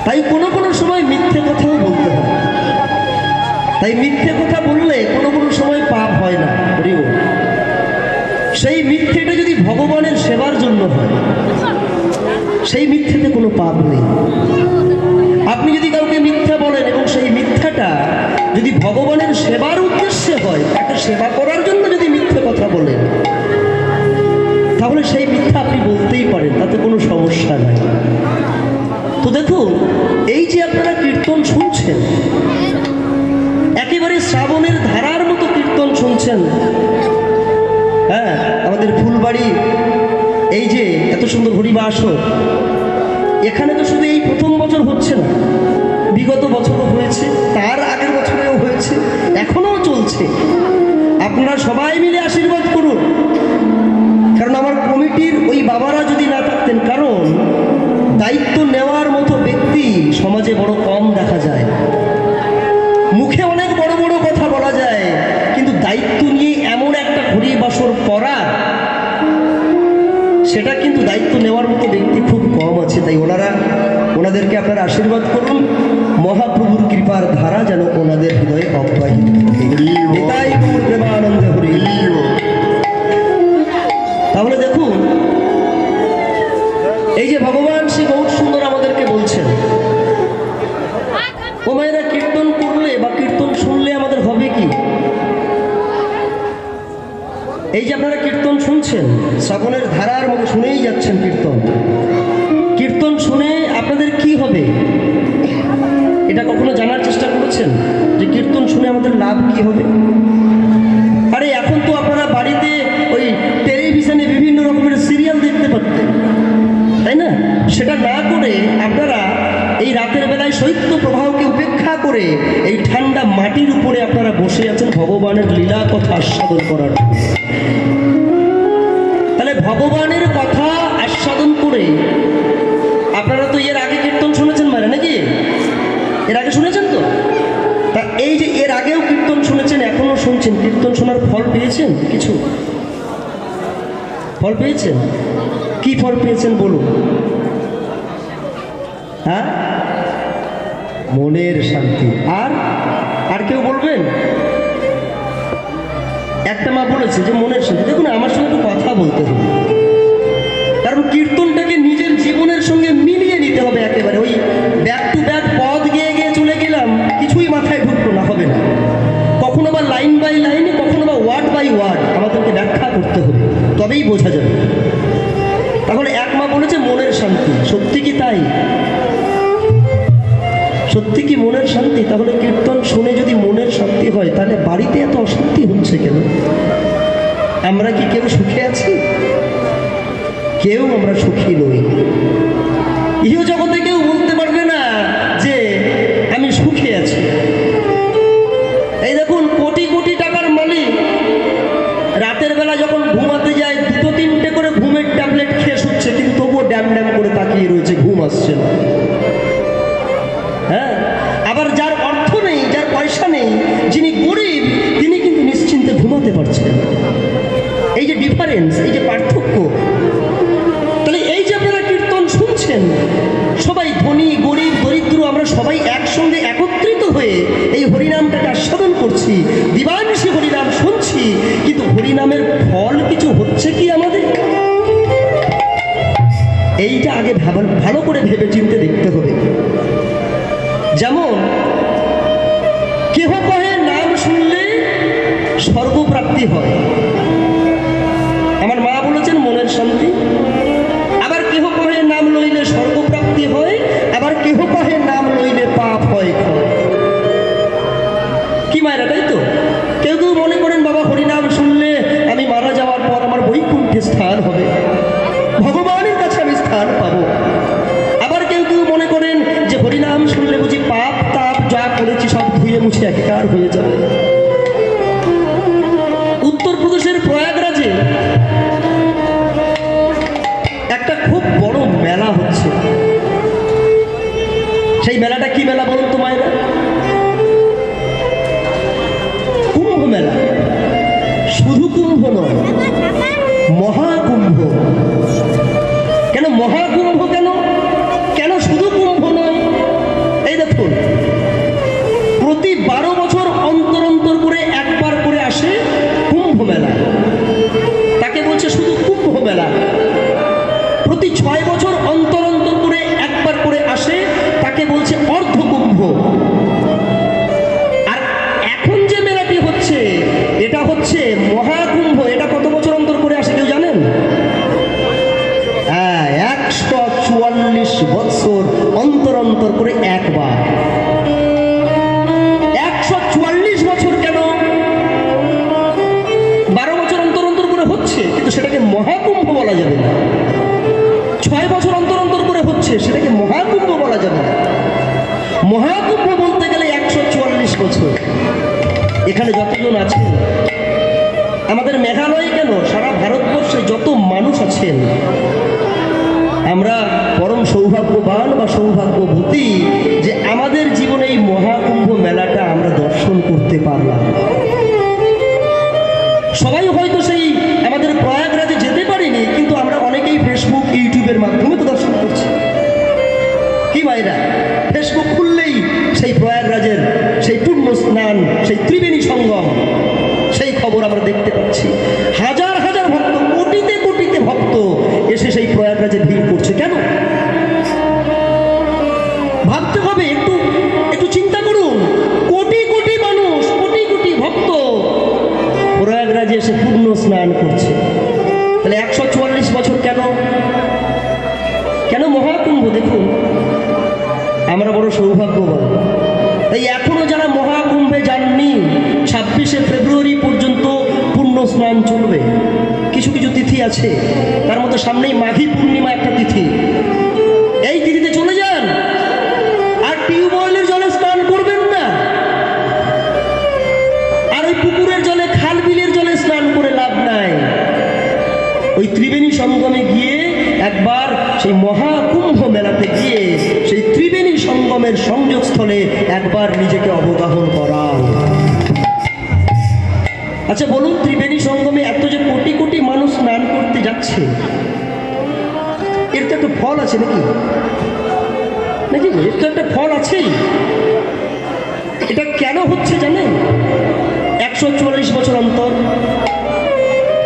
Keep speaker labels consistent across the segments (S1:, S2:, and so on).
S1: তাই কোনো কোনো সময় মিথ্যে কথাও বলতে হয়। তাই মিথ্যে কথা বললে কোনো কোনো সময় পাপ হয় না। সেই মিথ্যেটা যদি ভগবানের সেবার জন্য হয়, সেই মিথ্যেতে কোনো পাপ নেই। আপনি যদি কাউকে মিথ্যা বলেন এবং সেই মিথ্যাটা যদি ভগবানের সেবার উদ্দেশ্যে হয়, তাকে সেবা করার জন্য যদি মিথ্যে কথা বলেন, তাহলে সেই মিথ্যা আপনি বলতেই পারেন, তাতে কোনো সমস্যা নাই। তো দেখুন, এই যে আপনারা কীর্তন শুনছেন, একেবারে শ্রাবণের ধারার মতো কীর্তন শুনছেন। হ্যাঁ, আমাদের ফুলবাড়ি এই যে এত সুন্দর হরিবাস, এখানে তো শুধু এই প্রথম বছর হচ্ছে না, বিগত বছরও হয়েছে, তার আগের বছরেও হয়েছে, এখনও চলছে। আপনারা সবাই মিলে আশীর্বাদ করুন, কারণ আমার কমিটির ওই বাবারা যদি না থাকতেন, কারণ দায়িত্ব নেওয়ার মতো ব্যক্তি সমাজে বড় কম দেখা যায়। মুখে অনেক বড় বড় কথা বলা যায়, কিন্তু দায়িত্ব নিয়ে এমন একটা হরিবাসর করা, সেটা কিন্তু দায়িত্ব নেওয়ার মতো ব্যক্তি খুব কম আছে। তাই ওনাদেরকে আপনারা আশীর্বাদ করুন, মহাপ্রভুর কৃপার ধারা যেন ওনাদের হৃদয়ে অব্যাহত থাকে। প্রেমানন্দে হরি। তাহলে দেখুন, এই যে ভগবান শ্রী গৌর সুন্দর আমাদেরকে বলছেন, ও মায়েরা, কীর্তন করলে বা কীর্তন শুনলে আমাদের হবে কি? এই যে আপনারা কীর্তন শুনছেন, শ্রাবণের ধারার মতো শুনেই যাচ্ছেন কীর্তন। কীর্তন শুনে আপনাদের কি হবে, এটা কখনো জানার চেষ্টা করেছেন যে কীর্তন শুনে আমাদের লাভ কি হবে? আরে এখন তো আপনারা বাড়িতে ওই টেলিভিশনে বিভিন্ন রকমের সিরিয়াল দেখতে পারতেন, তাই না? সেটা না করে আপনারা এই রাতের বেলায় শৈত্য প্রবাহকে উপেক্ষা করে এই ঠান্ডা মাটির উপরে আপনারা বসে আছেন ভগবানের লীলা কথা আস্বাদন করার। তাহলে ভগবানের কথা আস্বাদন করে আপনারা তো এর আগে কীর্তন শুনেছেন মানে নাকি? এর আগে শুনেছেন তো? তা এই যে এর আগেও কীর্তন শুনেছেন, এখনো শুনছেন, কীর্তন শোনার ফল পেয়েছেন? কিছু ফল পেয়েছেন? কি ফল পেয়েছেন বলুন? হ্যাঁ, মনের শান্তি। আর কেউ বলবেন? একটা মা বলেছে যে মনের শান্তি। দেখুন, আমার সঙ্গে একটু কথা বলতে হবে, কারণ কীর্তনটাকে নিজের জীবনের সঙ্গে মিলিয়ে নিতে হবে। একেবারে ওই ব্যাক টু ব্যাক পদ গিয়ে গিয়ে চলে গেলাম, কিছুই মাথায় ঢুকলো না, হবে না। কখনো বা লাইন বাই লাইনে, কখনো বা ওয়ার্ড বাই ওয়ার্ড আমাদেরকে ব্যাখ্যা করতে হবে, তবেই বোঝা যাবে। তাহলে এক মা বলেছে মনের শান্তি। সত্যি কি তাই? সত্যি কি মনের শান্তি? তাহলে কীর্তন শুনে যদি মনের শান্তি হয়, তাহলে বাড়িতে এত অশান্তি হচ্ছে কেন? আমরা কি কেউ সুখে আছি? কেউ আমরা সুখী নই। ইহ জগতে কেউ বলতে পারবে না যে আমি সুখে আছি। এই দেখুন, কোটি কোটি টাকার মালিক রাতের বেলা যখন ঘুমাতে যায়, 2-3টে করে ঘুমের ট্যাবলেট খেয়ে শুচ্ছে, কিন্তু তবুও ড্যাম ড্যাম করে তাকিয়ে রয়েছে, ঘুম আসছে না। হ্যাঁ, আবার যার অর্থ নেই, যার পয়সা নেই, যিনি গরিব, তিনি কিন্তু নিশ্চিন্তে ঘুমাতে পারছেন। এই যে ডিফারেন্স, এই যে পার্থক্য। তাহলে এই যে আপনারা কীর্তন শুনছেন, সবাই ধনী গরিব দরিদ্র, আমরা সবাই একসঙ্গে একত্রিত হয়ে এই হরিনামটাকে আস্বাদন করছি, দিবানিশি হরিনাম শুনছি, কিন্তু হরিনামের ফল কিছু হচ্ছে কি আমাদের? এইটা আগে ভালো করে ভেবে চিন্তে দেখতে হবে। যেমন কেহ কহে নাম শুনলে স্বর্গপ্রাপ্তি হয়, আমার মা বলেছেন মনের শান্তি। আবার কেহ কহে নাম লইলে স্বর্গপ্রাপ্তি হয়, আবার কেহ কহে নাম লইলে পাপ হয়। কি মায়েরা, তাই তো? কেউ কেউ মনে করেন বাবা হরিনাম শুনলে আমি মারা যাওয়ার পর আমার বৈকুণ্ঠে স্থান হবে, ভগবানের কাছে আমি স্থান পাবো। আবার কেউ কেউ মনে করেন যে হরিনাম শুনলে বুঝি পাপ তাপ যা করেছি সব ধুয়ে মুছে একাকার হয়ে যাবে। উত্তরপ্রদেশের প্রয়াগরাজে একটা খুব বড় মেলা হচ্ছে। সেই মেলাটা কি মেলা বলুন তো মায়েরা? কুম্ভ মেলা। শুধু কুম্ভ নয়, মহাকুম্ভ। কেন মহাকুম্ভ? কেন শুধু কুম্ভ নয়? প্রতি 6 বছর অন্তর অন্তর করে একবার করে আসে, তাকে বলছে অর্ধকুম্ভ। আর এখন যে মেলাটি হচ্ছে এটা হচ্ছে মহাকুম্ভ। এটা কত বছর অন্তর করে আসে কেউ জানেন? 144 বছর অন্তর অন্তর করে একবার। 144 বছর কেন? 12 বছর অন্তর অন্তর করে হচ্ছে, কিন্তু সেটাকে মহাকুম্ভ বলা যাবে না। 6 বছর অন্তর অন্তর করে হচ্ছে, সেটাকে মহাকুম্ভ বলা যাবে না। মহাকুম্ভ বলতে গেলে 144 বছর। এখানে যতজন আছেন, আমাদের মেঘালয়ে কেন, সারা ভারতবর্ষে যত মানুষ আছেন, আমরা পরম সৌভাগ্যবান বা সৌভাগ্যবতী যে আমাদের জীবনে এই মহাকুম্ভ মেলাটা আমরা দর্শন করতে পারলাম। সবাই হয়তো সেই আমাদের প্রয়াগরাজে যেতে পারিনি, কিন্তু আমরা অনেকেই ফেসবুক ইউটিউবের মাধ্যমে তো দর্শন করছি। কি ভাইরা, ফেসবুক খুললেই সেই প্রয়াগরাজের সেই পূর্ণ স্নান, সেই ত্রিবেণী সঙ্গম, সেই খবর আমরা দেখতে পাচ্ছি। হাজার হাজার ভক্ত, কোটিতে কোটিতে ভক্ত এসে সেই প্রয়াগরাজে ভিড় করছে। কেন ভাবতে হবে, একটু একটু চিন্তা করুন। কোটি কোটি মানুষ, কোটি কোটি ভক্ত প্রয়াগরাজে এসে পূর্ণ স্নান করছে। তাহলে 144 বছর কেন? কেন মহাকুম্ভ? দেখুন, আমরা বড় সৌভাগ্যবান। তাই এখনো যারা মহাকুম্ভে যাননি, 26শে ফেব্রুয়ারি পর্যন্ত পূর্ণ স্নান চলবে। কিছু কিছু তিথি আছে, তার মধ্যে সামনেই মাঘী পূর্ণিমা একটা তিথি। এই তিথিতে চলে যান, আর টিউবওয়েলের জলে স্নান করবেন না, আর ওই পুকুরের জলে, খাল বিলের জলে স্নান করে লাভ নাই। ওই ত্রিবেণী সঙ্গমে গিয়ে একবার সেই মহাকুম্ভ মেলাতে গিয়ে সেই ত্রিবেণী সঙ্গমের সংযোগস্থলে একবার নিজেকে অবগাহন করাও। আচ্ছা বলুন, ত্রিবেণী সঙ্গমে এত যে কোটি কোটি মানুষ স্নান করতে যাচ্ছে, এর তো একটা ফল আছে নাকি? নাকি এর তো একটা ফল আছেই। এটা কেন হচ্ছে জানেন? 144 বছর অন্তর।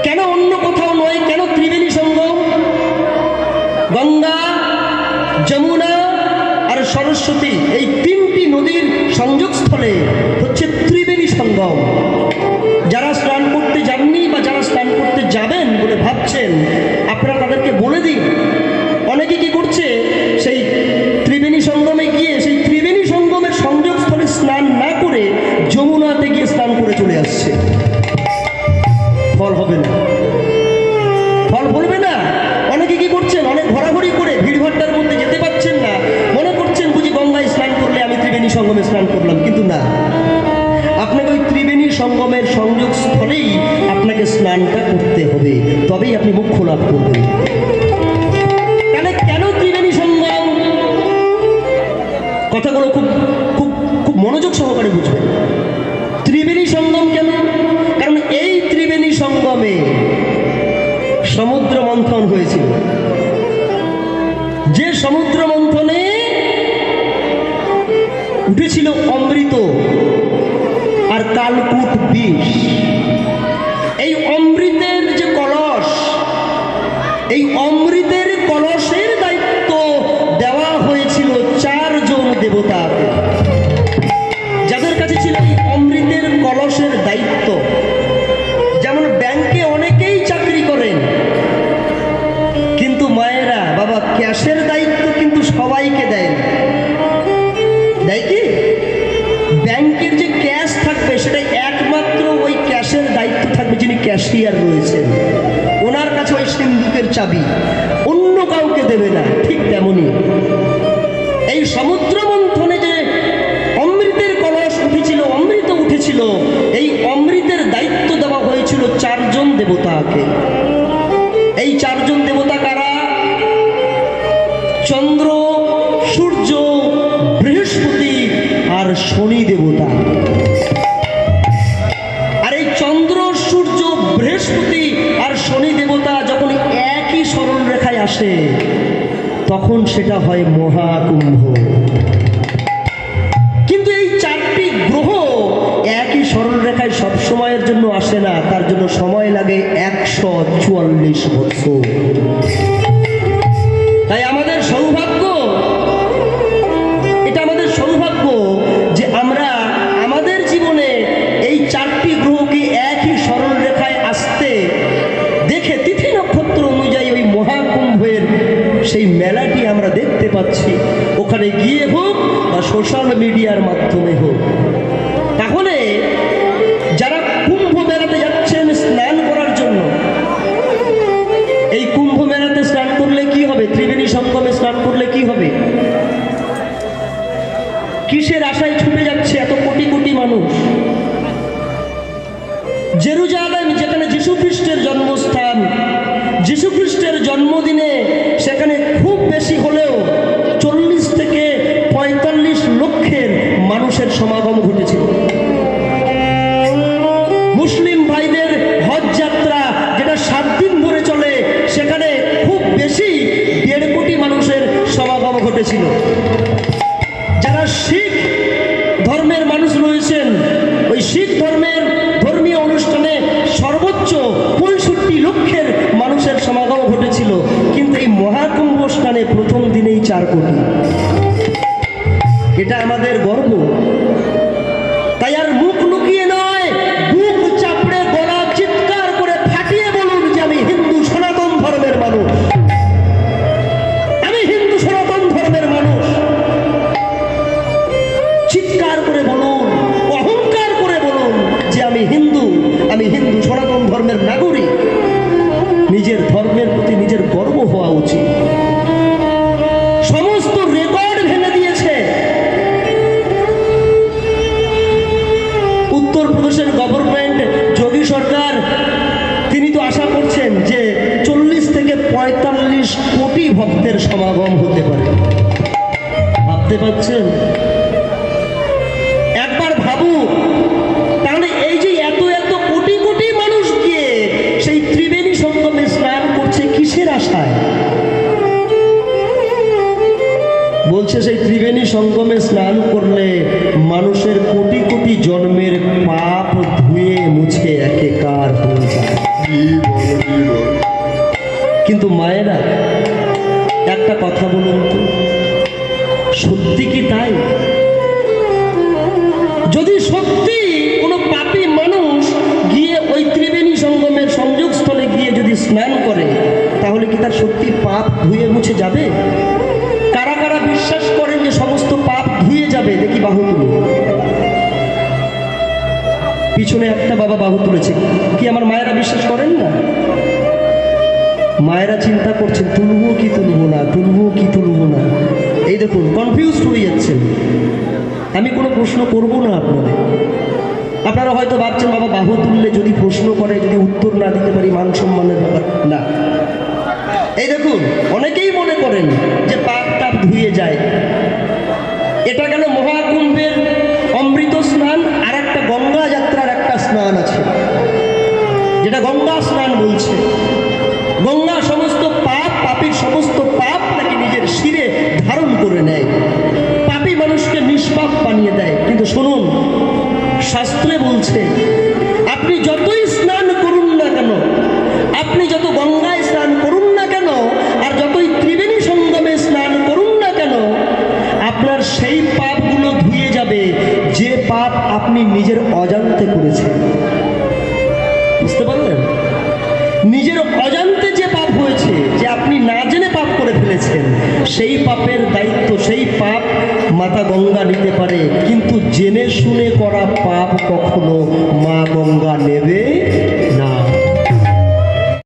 S1: কেন অন্য কোথাও নয়? কেন ত্রিবেণী সঙ্গম? গঙ্গা, যমুনা আর সরস্বতী, এই 3টি নদীর সংযোগস্থলে হচ্ছে ত্রিবেণী সঙ্গম। যারা স্নান করতে যাননি বা যারা স্নান করতে যাবেন বলে ভাবছেন, আপনারা তাদেরকে বলে দিন। অনেকে কি করছে, সেই ত্রিবেণী সঙ্গমে গিয়ে সেই ত্রিবেণী সঙ্গমের সংযোগস্থলে স্নান না করে যমুনাতে গিয়ে স্নান করে চলে আসছে। ফল হবে না, ফল বলবে না। অনেকে কি করছেন, অনেক ঘোরাঘুরি করে ভিড়ভাট্টার মধ্যে যেতে পারছেন না, মনে করছেন বুঝি গঙ্গায় স্নান করলে আমি ত্রিবেণী সঙ্গমে স্নান করলাম, কিন্তু না। আপনাকে ওই ত্রিবেণী সঙ্গমের সংযোগস্থলেই আপনাকে স্নানটা করতে হবে, তবেই আপনি মোক্ষ লাভ করবেন। তাহলে কেন ত্রিবেণী সঙ্গম? কথাগুলো খুব খুব খুব মনোযোগ সহকারে বুঝবেন। ত্রিবেণী সঙ্গম কেন? কারণ এই ত্রিবেণী সঙ্গমে সমুদ্র মন্থন হয়েছিল। যে সমুদ্র মন্থনে উঠেছিল অমৃত আর কালকূট বিষ। এই অমৃতের যে কলস, এই অমৃতের কলসের দায়িত্ব দেওয়া হয়েছিল 4 জন দেবতাকে, যাদের কাছে ছিল এই অমৃতের কলসের দায়িত্ব। যেমন ব্যাংকে অনেকেই চাকরি করেন, কিন্তু মায়েরা বাবা ক্যাশের দায়িত্ব কিন্তু সবাইকে দেয় না। দেয় কি? ব্যাংকের যে ক্যাশ থাকবে সেটা একমাত্র ওই ক্যাশের দায়িত্ব থাকবে যিনি ক্যাশিয়ার রয়েছেন, ওনার কাছে ওই সিন্ধুকের চাবি, অন্য কাউকে দেবে না। ঠিক তেমনি এই সমুদ্র মন্থনে যে অমৃতের কলস উঠেছিল, অমৃত উঠেছিল, এই অমৃতের দায়িত্ব দেওয়া হয়েছিল 4 জন দেবতাকে। এই 4 জন দেবতা কারা? চন্দ্র, সূর্য, বৃহস্পতি আর শনি দেবতা। আর এই চন্দ্র, সূর্য, বৃহস্পতি আর শনি দেবতা যখন একই সরল রেখায় আসে, তখন সেটা হয় মহাকুম্ভ। কিন্তু এই 4টি গ্রহ একই সরল রেখায় সব সময়ের জন্য আসে না, তার জন্য সময় লাগে 144 বছর। গিয়ে হোক বা সোশ্যাল মিডিয়ার মাধ্যমে হোক। তাহলে যারা কুম্ভ মেলাতে যাচ্ছেন স্নান করার জন্য, এই কুম্ভ মেলাতে স্নান করলে কি হবে? ত্রিবেণী সঙ্গমে স্নান করলে কি হবে? কিসের আশায় ছুটে যাচ্ছে এত কোটি কোটি মানুষ? জেরুজালেম, যেখানে যীশু খ্রিস্টের জন্মস্থান, যীশু খ্রিস্টের জন্মদিনে সেখানে খুব বেশি হলেও 40 থেকে 45 লক্ষের মানুষের সমাগম ঘটেছিল। মুসলিম ভাইদের হজ যাত্রা, যেটা 7 দিন ধরে চলে, সেখানে খুব বেশি 1.5 কোটি মানুষের সমাগম ঘটেছিল। যারা শিখ ধর্মের মানুষ রয়েছেন, ওই শিখ ধর্মের ধর্মীয় অনুষ্ঠানে সর্বোচ্চ 65 লক্ষের মানুষের সমাগম ঘটেছিল। কিন্তু এই মহাকুম্ভ স্নানে প্রথম দিনেই 4 কোটি। এটা আমাদের গর্ব। তাই আর মুখ লুকিয়ে নয়, বুক চাপড়ে গলা চিৎকার করে ফাটিয়ে বলুন যে আমি হিন্দু সনাতন ধর্মের মানুষ, আমি হিন্দু সনাতন ধর্মের মানুষ। চিৎকার করে বলুন, অহংকার করে বলুন যে আমি হিন্দু, আমি হিন্দু সনাতন ধর্মের নাগরিক। নিজের ধর্মের প্রতি নিজের গর্ব হওয়া উচিত। সমস্ত রেকর্ড ভেঙে দিয়েছে উত্তরপ্রদেশের গভর্নমেন্ট, যোগী সরকার। তিনি তো আশা করছেন যে 40 থেকে 45 কোটি ভক্তের সমাগম হতে পারে। ভাবতে পারছেন? একবার ভাবুন, তাহলে এই যে এত এত কোটি কোটি মানুষ গিয়ে সেই ত্রিবেণী সঙ্গমে স্নান করছে কিসের আশায়? বলছে সেই ত্রিবেণী সঙ্গমে স্নান করলে মানুষের কোটি কোটি জন্মের পাপ ধুয়ে মুছে একেকার হয়ে যায়। কিন্তু মায়েরা, একটা কথা বলুন তো, সত্যি কি তাই? যদি সত্যি কোনো পাপী মানুষ গিয়ে ওই ত্রিবেণী সঙ্গমের সংযোগস্থলে গিয়ে যদি স্নান করে, তাহলে কি তার সত্যি পাপ ধুয়ে মুছে যাবে? কারা কারা বিশ্বাস করেন যে সমস্ত পাপ ধুয়ে যাবে? দেখি বাহু তুলুন। পিছনে একটা বাবা বাহু তুলেছে। কি আমার মায়েরা বিশ্বাস করেন না? মায়েরা চিন্তা করছেন তুলবো কি তুলবো না, তুলবো কি তুলবো না। এই দেখুন, কনফিউজড হয়ে যাচ্ছেন। আমি কোনো প্রশ্ন করব না আপনাদের। আপনারা হয়তো ভাবছেন বাবা বাহু তুললে যদি প্রশ্ন করে, যদি উত্তর না দিতে পারি মান সম্মানের ব্যাপার না। এই দেখুন, অনেকেই মনে করেন যে পাপ টাপ ধুয়ে যায়। এটা গেল মহাকুম্ভের অমৃত স্নান। আর একটা গঙ্গা যাত্রার একটা স্নান আছে, যেটা গঙ্গা স্নান বলছে। গঙ্গা সমস্ত পাপ, পাপীর সমস্ত পাপ নাকি নিজের শিরে ধারণ করে নেয়, পাপী মানুষকে নিষ্পাপ বানিয়ে দেয়। কিন্তু শুনুন, শাস্ত্রে বলছে আপনি যতই স্নান করুন না কেন, আপনি যত গঙ্গায় স্নান করুন না কেন, আর যতই ত্রিবেণী সঙ্গমে স্নান করুন না কেন, আপনার সেই পাপগুলো ধুয়ে যাবে যে পাপ আপনি নিজের অজান্তে করেছেন। বুঝতে পারলেন? নিজের অজান্তে যে পাপ হয়েছে, যে আপনি না জেনে পাপ করে ফেলেছেন, সেই পাপের দায়িত্ব, সেই পাপ মাতা গঙ্গা নিতে পারে। কিন্তু জেনে শুনে করা পাপ কখনো মা গঙ্গা নেবে